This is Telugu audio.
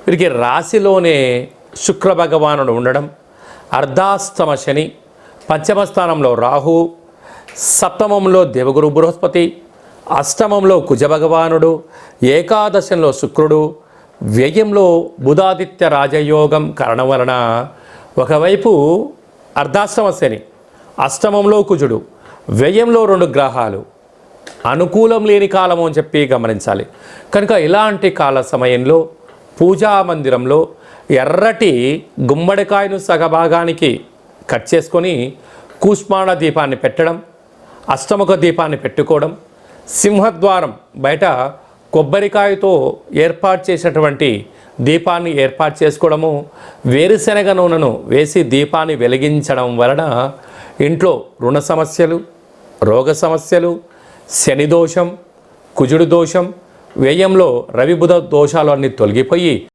వీరికి రాశిలోనే శుక్ర భగవానుడు ఉండడం, అర్ధాష్టమ శని, పంచమ స్థానంలో రాహు, సప్తమంలో దేవగురు బృహస్పతి, అష్టమంలో కుజ భగవానుడు, ఏకాదశంలో శుక్రుడు, వ్యయంలో బుధాదిత్య రాజయోగం కారణం వలన ఒకవైపు అర్ధాష్టమ శని, అష్టమంలో కుజుడు, వ్యయంలో 2 గ్రహాలు, అనుకూలం లేని కాలము అని చెప్పి గమనించాలి. కనుక ఇలాంటి కాల సమయంలో పూజా మందిరంలో ఎర్రటి గుమ్మడికాయను సగభాగానికి కట్ చేసుకొని కూష్మాండ దీపాన్ని పెట్టడం, అష్టముఖ దీపాన్ని పెట్టుకోవడం, సింహద్వారం బయట కొబ్బరికాయతో ఏర్పాటు చేసినటువంటి దీపాన్ని ఏర్పాటు చేసుకోవడము, వేరుశనగ నూనెను వేసి దీపాన్ని వెలిగించడం వలన ఇంట్లో రుణ సమస్యలు, రోగ సమస్యలు, శని దోషం, కుజుడు దోషం, వ్యయంలో రవి బుధ దోషాలు అన్నీ తొలగిపోయి